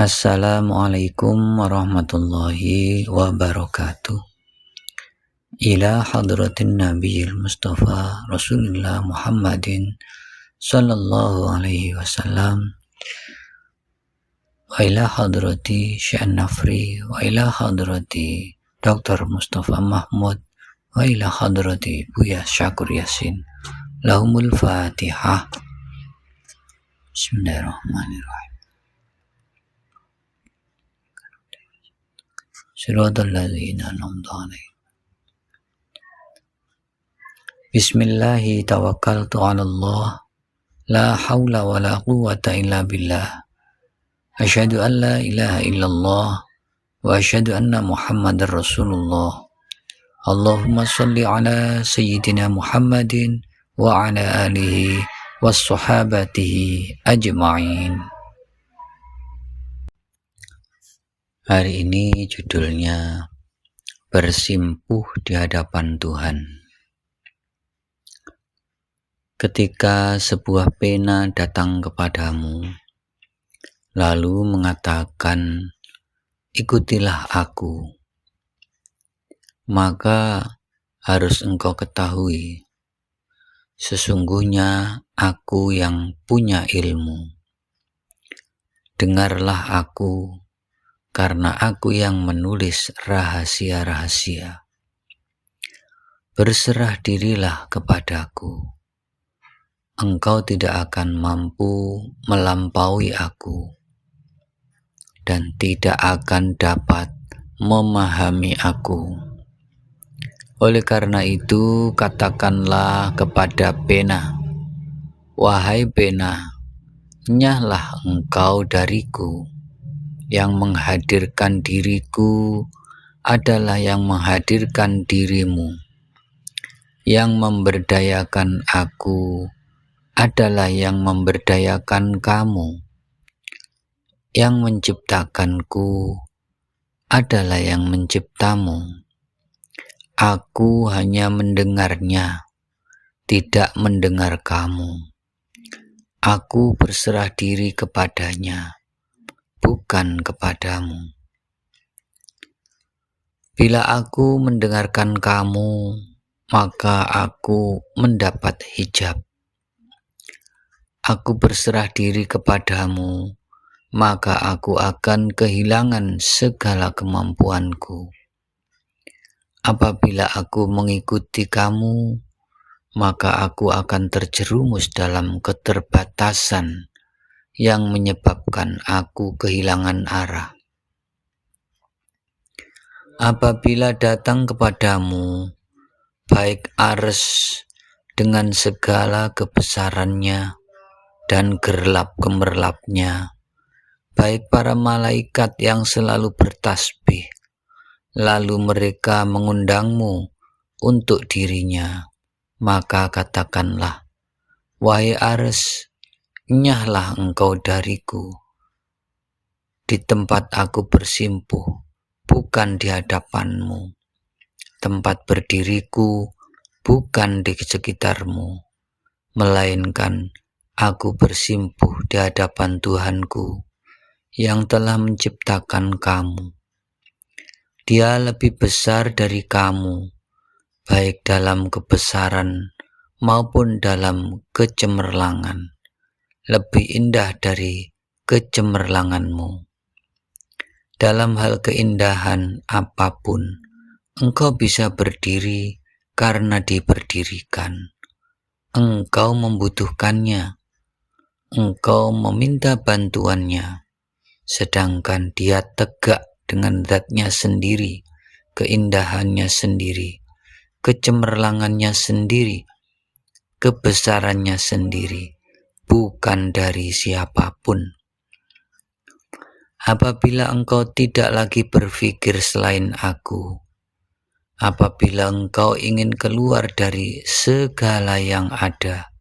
Assalamualaikum warahmatullahi wabarakatuh. Ila hadratin nabiyil mustafa Rasulullah Muhammadin sallallahu alaihi wasallam, wa ila hadrati Syekh Nafri, wa ila hadrati Dr. Mustafa Mahmud, wa ila hadrati Buya Syakur Yasin. Lahumul Fatihah. Bismillahirrahmanirrahim. Siratal ladzina an'amta 'alaihim. Bismillahi tawakkaltu 'ala Allah, la haula wa la quwwata illa billah. Asyhadu an la ilaha illallah wa asyhadu anna Muhammadar Rasulullah. Allahumma shalli ala sayyidina Muhammadin wa ala alihi wassahabatihi ajma'in. Hari ini judulnya Bersimpuh di hadapan Tuhan. Ketika sebuah pena datang kepadamu, lalu mengatakan, ikutilah aku, maka harus engkau ketahui, sesungguhnya aku yang punya ilmu. Dengarlah aku, karena aku yang menulis rahasia-rahasia. Berserah dirilah kepadaku. Engkau tidak akan mampu melampaui aku, dan tidak akan dapat memahami aku. Oleh karena itu, katakanlah kepada pena, wahai pena, nyahlah engkau dariku. Yang menghadirkan diriku adalah yang menghadirkan dirimu. Yang memberdayakan aku adalah yang memberdayakan kamu. Yang menciptakanku adalah yang menciptamu. Aku hanya mendengarnya, tidak mendengar kamu. Aku berserah diri kepadanya, bukan kepadamu. Bila aku mendengarkan kamu, maka aku mendapat hijab. Aku berserah diri kepadamu, maka aku akan kehilangan segala kemampuanku. Apabila aku mengikuti kamu, maka aku akan terjerumus dalam keterbatasan yang menyebabkan aku kehilangan arah. Apabila datang kepadamu, baik Ars dengan segala kebesarannya dan gerlap gemerlapnya, baik para malaikat yang selalu bertasbih, lalu mereka mengundangmu untuk dirinya, maka katakanlah, wahai Ars, nyahlah engkau dariku. Di tempat aku bersimpuh, bukan di hadapanmu. Tempat berdiriku, bukan di sekitarmu, melainkan aku bersimpuh di hadapan Tuhanku yang telah menciptakan kamu. Dia lebih besar dari kamu, baik dalam kebesaran maupun dalam kecemerlangan. Lebih indah dari kecemerlanganmu. Dalam hal keindahan apapun, engkau bisa berdiri karena diberdirikan. Engkau membutuhkannya, engkau meminta bantuannya, sedangkan dia tegak dengan zatnya sendiri, keindahannya sendiri, kecemerlangannya sendiri, kebesarannya sendiri, bukan dari siapapun. Apabila engkau tidak lagi berpikir selain aku, apabila engkau ingin keluar dari segala yang ada,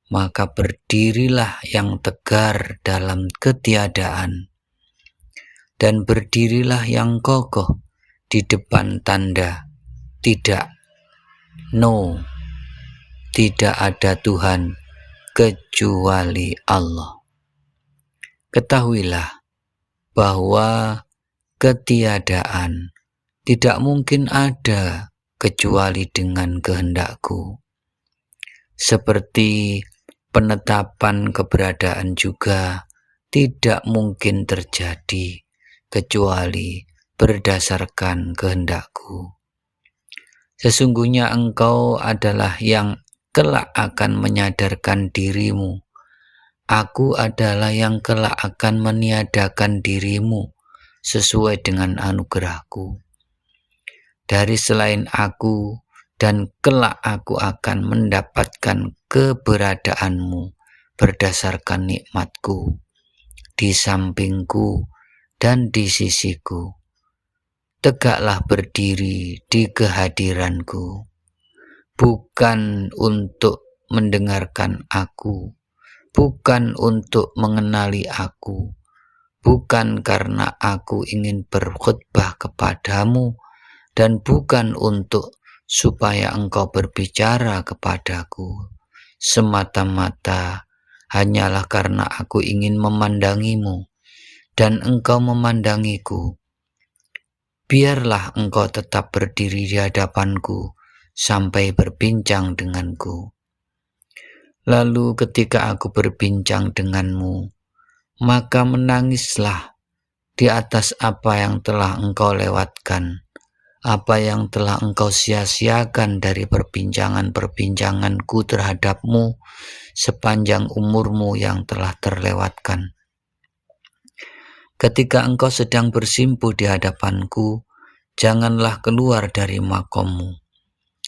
maka berdirilah yang tegar dalam ketiadaan, dan berdirilah yang kokoh di depan tanda tidak, no, tidak ada Tuhan kecuali Allah. Ketahuilah bahwa ketiadaan tidak mungkin ada kecuali dengan kehendakku. Seperti penetapan keberadaan juga tidak mungkin terjadi kecuali berdasarkan kehendakku. Sesungguhnya engkau adalah yang kelak akan menyadarkan dirimu. Aku adalah yang kelak akan meniadakan dirimu sesuai dengan anugerahku. Dari selain aku dan kelak aku akan mendapatkan keberadaanmu berdasarkan nikmatku di sampingku dan di sisiku. Tegaklah berdiri di kehadiranku, bukan untuk mendengarkan aku, bukan untuk mengenali aku, bukan karena aku ingin berkhutbah kepadamu, dan bukan untuk supaya engkau berbicara kepadaku. Semata-mata hanyalah karena aku ingin memandangimu, dan engkau memandangiku. Biarlah engkau tetap berdiri di hadapanku sampai berbincang denganku. Lalu ketika aku berbincang denganmu, maka menangislah di atas apa yang telah engkau lewatkan, apa yang telah engkau sia-siakan dari perbincangan-perbincanganku terhadapmu sepanjang umurmu yang telah terlewatkan. Ketika engkau sedang bersimpuh di hadapanku, janganlah keluar dari makommu.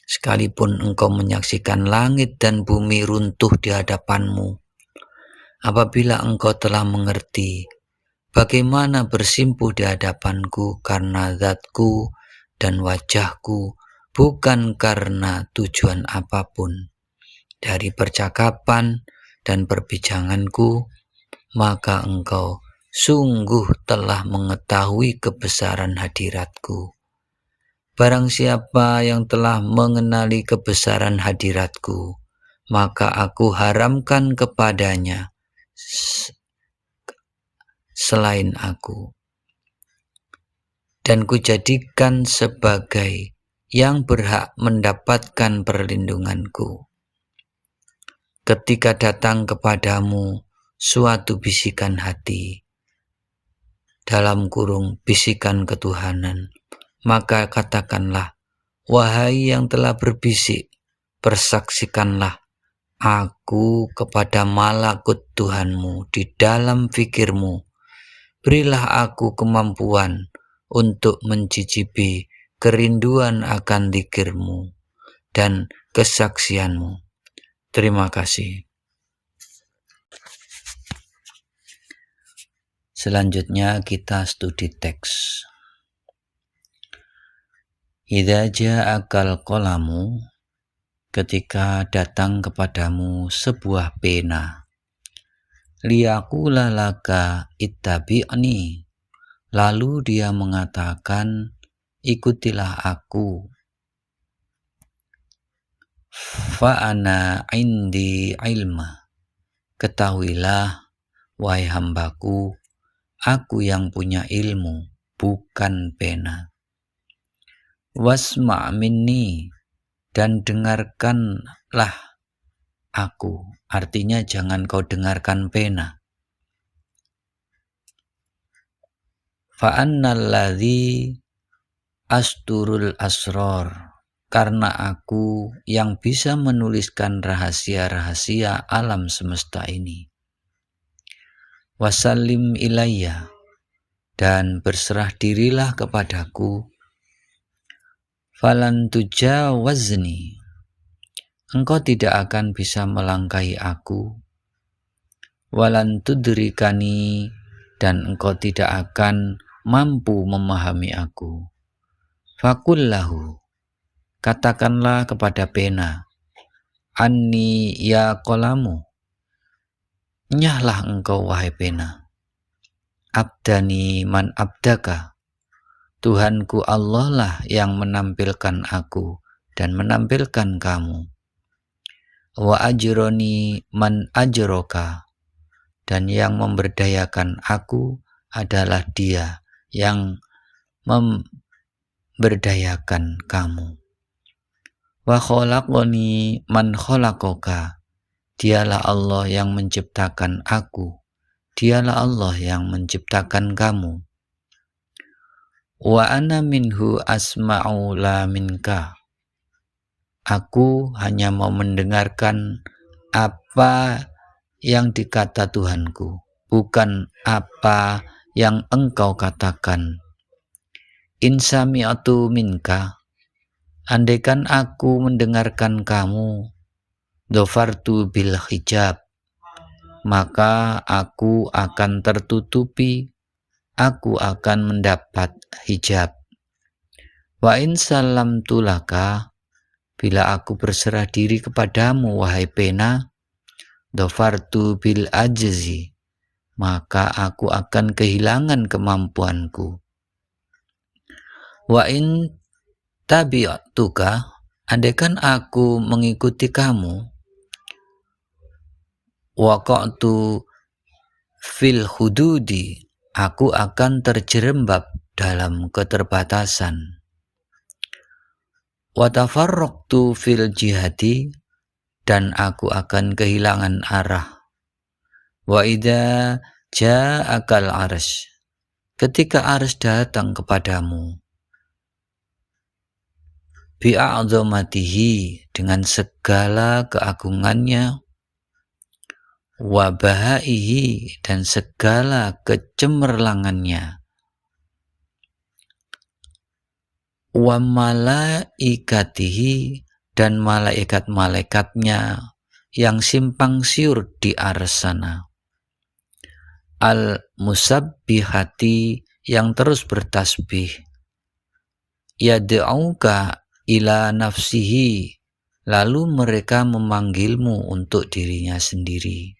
Sekalipun engkau menyaksikan langit dan bumi runtuh di hadapanmu, apabila engkau telah mengerti bagaimana bersimpuh di hadapanku karena zatku dan wajahku, bukan karena tujuan apapun dari percakapan dan perbincanganku, maka engkau sungguh telah mengetahui kebesaran hadiratku. Barang siapa yang telah mengenali kebesaran hadiratku, maka aku haramkan kepadanya selain aku, dan kujadikan sebagai yang berhak mendapatkan perlindunganku. Ketika datang kepadamu suatu bisikan hati, dalam kurung bisikan ketuhanan, maka katakanlah, wahai yang telah berbisik, persaksikanlah aku kepada malakut Tuhanmu di dalam fikirmu. Berilah aku kemampuan untuk mencicipi kerinduan akan dzikirmu dan kesaksianmu. Terima kasih. Selanjutnya kita studi teks. Idza ja'akal qalamu, ketika datang kepadamu sebuah pena. Liyaqula laka ittabi'ni, lalu dia mengatakan, ikutilah aku. Fa'ana indi ilma, ketahuilah wahai hambaku, aku yang punya ilmu, bukan pena. Wasma' minni, dan dengarkanlah aku, artinya jangan kau dengarkan pena. Fa'annal ladzi asturul asror, karena aku yang bisa menuliskan rahasia-rahasia alam semesta ini. Wasallim ilayya, dan berserah dirilah kepadaku. Falan tujawazni, engkau tidak akan bisa melangkahi aku. Walan tudrikani, dan engkau tidak akan mampu memahami aku. Fakullahu, katakanlah kepada pena, anni ya qalamu, nyahlah engkau wahai pena. Abdani man abdaka, Tuhanku Allah lah yang menampilkan aku dan menampilkan kamu. Wa ajroni man ajroka, dan yang memberdayakan aku adalah Dia yang memberdayakan kamu. Wa khalaqani man khalaqaka. Dialah Allah yang menciptakan aku. Dialah Allah yang menciptakan kamu. Wa ana minhu asma'u la minka. Aku hanya mau mendengarkan apa yang dikata Tuhanku, bukan apa yang engkau katakan. In sami'atu minka. Andaikan aku mendengarkan kamu, dhafartu bil hijab, maka aku akan tertutupi, aku akan mendapat hijab. Wa in salamtu laka, bila aku berserah diri kepadamu wahai pena, dhafartu bil ajzi, maka aku akan kehilangan kemampuanku. Wa in tabi'tuka, andaikan aku mengikuti kamu, waqa'tu fil hududi, aku akan terjerembab dalam keterbatasan. Wa tafarraqtu fil jihadi, dan aku akan kehilangan arah. Wa idza ja'akal arsy, ketika arsy datang kepadamu, bi'a'zamatihi, dengan segala keagungannya, wa bahaihi, dan segala kecemerlangannya, wa malaikatihi, dan malaikat-malaikatnya yang simpang siur di arsana, al musabbihati, yang terus bertasbih, yad'auka ila nafsihi, lalu mereka memanggilmu untuk dirinya sendiri.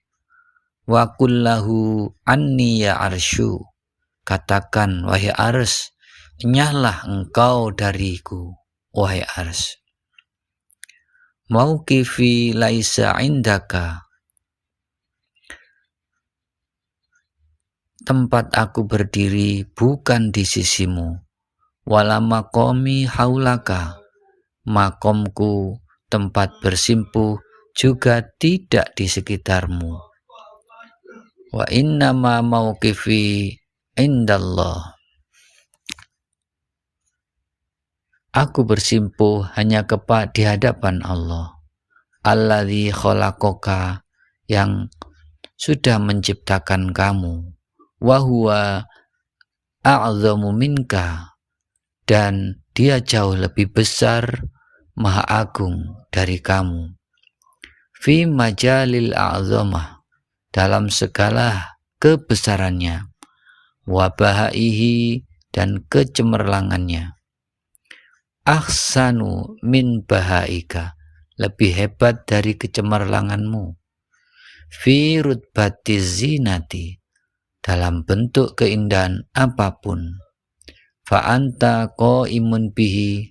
Wa kullahu anni ya arsyu, katakan wahai ars, enyahlah engkau dariku wahai ars. Mauqifi laisa indaka, tempat aku berdiri bukan di sisimu. Wala maqami haulaka, makomku, tempat bersimpuh, juga tidak di sekitarmu. Wa innama mauqifi indallah, aku bersimpuh hanya di hadapan Allah. Alladzi khalaqaka, yang sudah menciptakan kamu. Wa huwa a'zamu minka, dan Dia jauh lebih besar, maha agung dari kamu. Fi majalil a'zamah, dalam segala kebesarannya. Wa bahaihi, dan kecemerlangannya. Ahsanu min bahaika, lebih hebat dari kecemerlanganmu. Fi rutbati zinati, dalam bentuk keindahan apapun. Fa'anta qa'imun bihi,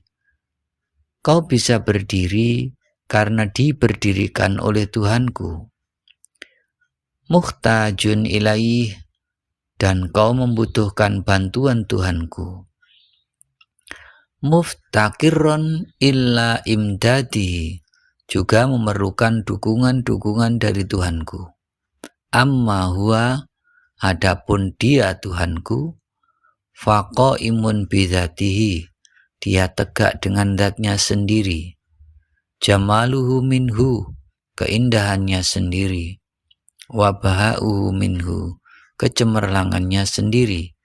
kau bisa berdiri karena diberdirikan oleh Tuhanku. Muhtajun ilaih, dan kau membutuhkan bantuan Tuhanku. Muftakiron illa imdadi, juga memerlukan dukungan-dukungan dari Tuhanku. Amma huwa, adapun Dia Tuhanku, faqaimun bidzatihi, Dia tegak dengan zatnya sendiri. Jamaluhu minhu, keindahannya sendiri. Wa baha'uhu minhu, kecemerlangannya sendiri.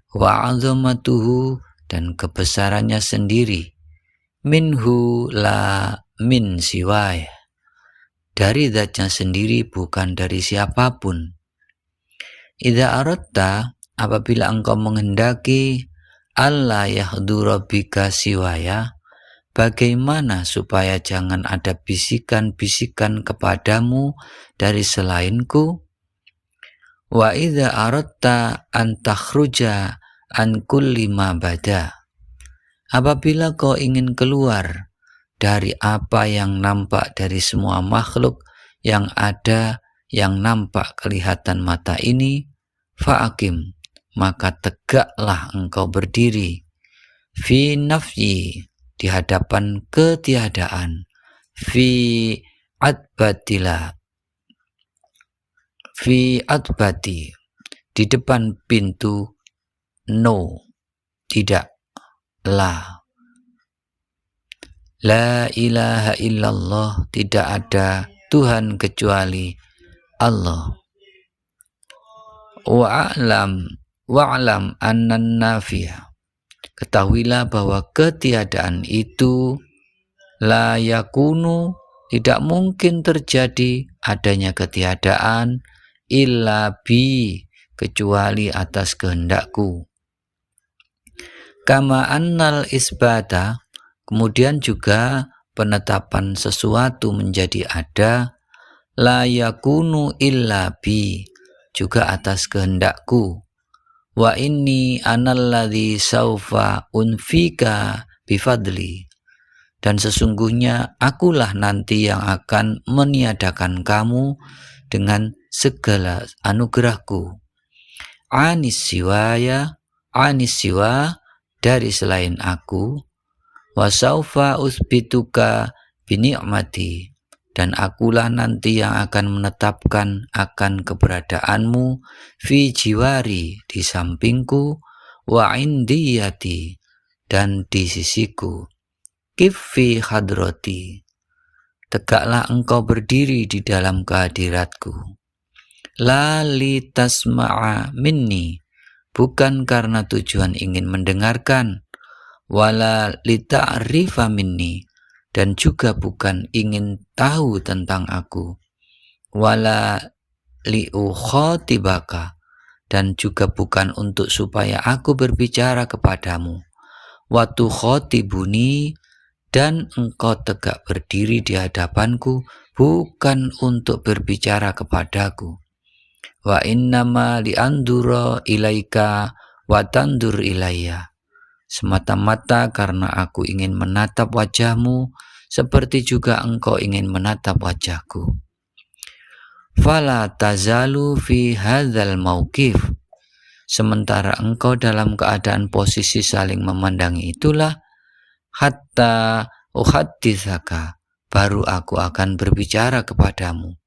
Wa 'azamatuhu, dan kebesarannya sendiri. Minhu la min siwaya, dari zatnya sendiri, bukan dari siapapun. Idza aratta, apabila engkau menghendaki, alla yahdura bika siwaya, bagaimana supaya jangan ada bisikan-bisikan kepadamu dari selainku? Wa idza aratta an takhruja an kulli ma bada, apabila kau ingin keluar dari apa yang nampak dari semua makhluk yang ada, yang nampak kelihatan mata ini, fa'akim, maka tegaklah engkau berdiri. Fi nafyi, di hadapan ketiadaan. Fi adbatila, fi adbati, di depan pintu no, tidak, la. La ilaha illallah, tidak ada Tuhan kecuali Allah. Wa'alam annan nafiyah, ketahuilah bahwa ketiadaan itu la yakunu, tidak mungkin terjadi adanya ketiadaan illa bi, kecuali atas kehendakku. Kama annal isbata, kemudian juga penetapan sesuatu menjadi ada, la yakunu illa bi, juga atas kehendakku. Wa inni analladzi saufa unfika bifadli, dan sesungguhnya akulah nanti yang akan meniadakan kamu dengan segala anugerahku. Anis siwa, dari selain aku. Wa saufa usbituka bini'mati, dan akulah nanti yang akan menetapkan akan keberadaanmu fi jiwari, di sampingku, wa indiyati, dan di sisiku. Kifi hadrati, tegaklah engkau berdiri di dalam kehadiratku. La li tasma'a minni, bukan karena tujuan ingin mendengarkan. Wala li ta'rifa minni, dan juga bukan ingin tahu tentang aku. Wala li ukhatibaka, dan juga bukan untuk supaya aku berbicara kepadamu. Wa tukhatibuni, dan engkau tegak berdiri di hadapanku bukan untuk berbicara kepadaku. Wa innama liandura ilaika wa tandur ilayya, semata-mata karena aku ingin menatap wajahmu seperti juga engkau ingin menatap wajahku. Fala tazalu fi hadzal mauqif, sementara engkau dalam keadaan posisi saling memandangi itulah, hatta uhadditsaka, baru aku akan berbicara kepadamu.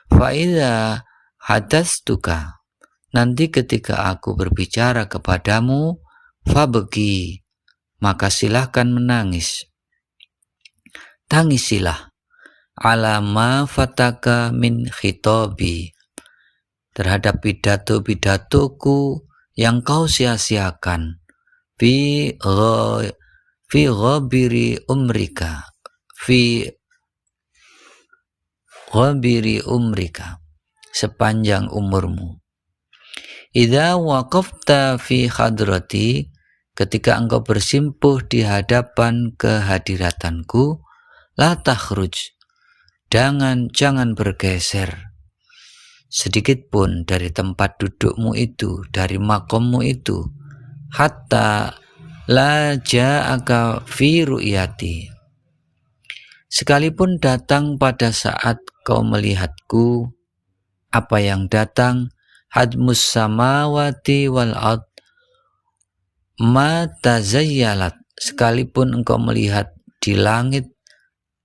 Fa idza hadastuka, nanti ketika aku berbicara kepadamu, fabegi, maka silahkan menangis. Tangisilah, ala ma fataka min khitobi, terhadap pidato-pidatoku yang kau sia-siakan. Fi ghabiri umrika, fi ghabiri umrika, sepanjang umurmu. Idza waqafta fi hadrati, ketika engkau bersimpuh di hadapan kehadiratanku, la takhruj, jangan bergeser sedikit pun dari tempat dudukmu itu, dari makommu itu, hatta la ja'aka fi ru'yati, sekalipun datang pada saat kau melihatku, apa yang datang, hadmus samawati wal ard ma tazayyalat, sekalipun engkau melihat di langit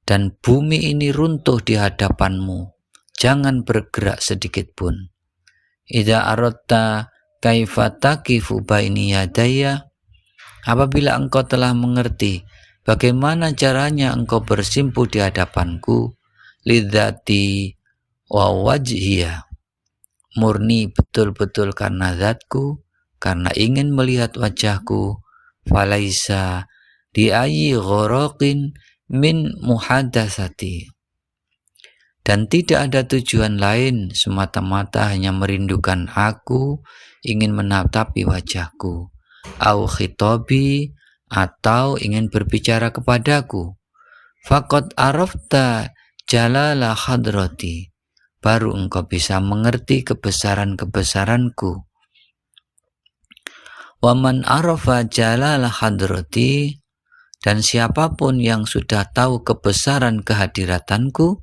dan bumi ini runtuh di hadapanmu, jangan bergerak sedikit pun. Idza aradta kaifa taqifu baini yadayya, apabila engkau telah mengerti bagaimana caranya engkau bersimpuh di hadapanku, lidzati wa wajhiyah, murni betul-betul karena zatku, karena ingin melihat wajahku, falaisa di ayyi ghoraqin min muhadatsati, dan tidak ada tujuan lain semata-mata hanya merindukan aku, ingin menatapi wajahku, au khitobi, atau ingin berbicara kepadaku. Faqad arafta jalala hadrati, baru engkau bisa mengerti kebesaran-kebesaranku. Wa man arafa jalala hadrati, dan siapapun yang sudah tahu kebesaran kehadiratanku,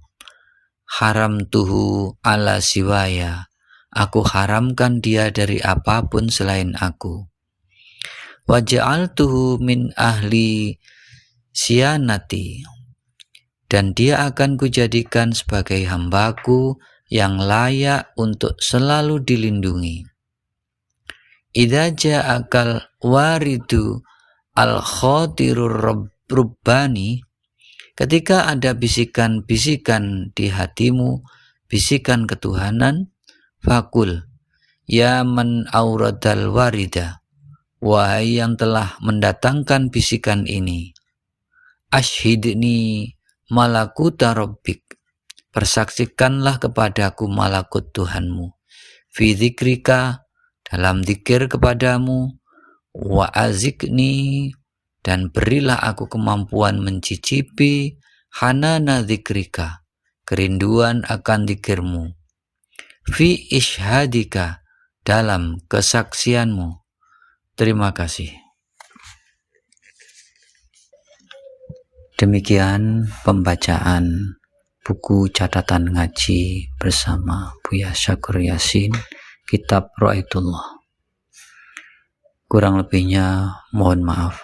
haram tuhu ala siwaya, Aku haramkan dia dari apapun selain aku. Wa ja'altuhu min ahli syanati, dan dia akan kujadikan sebagai hambaku yang layak untuk selalu dilindungi. Idza ja'akal waridu al-khatirur rubbani, ketika ada bisikan-bisikan di hatimu, bisikan ketuhanan, fakul, ya man auradal warida, wahai yang telah mendatangkan bisikan ini, ashhidni malakuta rabbik, persaksikanlah kepadaku malakut Tuhanmu, fi dzikrika, dalam zikir kepadamu, wa azikni, dan berilah aku kemampuan mencicipi hanana dzikrika, kerinduan akan zikirmu, fi ishadika, dalam kesaksianmu. Terima kasih. Demikian pembacaan buku catatan ngaji bersama Buya Syakur Yasin, kitab Ra'aitullah. Kurang lebihnya mohon maaf.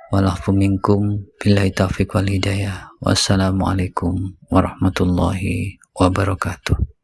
Walafu minkum billahi taufiq wal hidayah. Wassalamualaikum warahmatullahi wabarakatuh.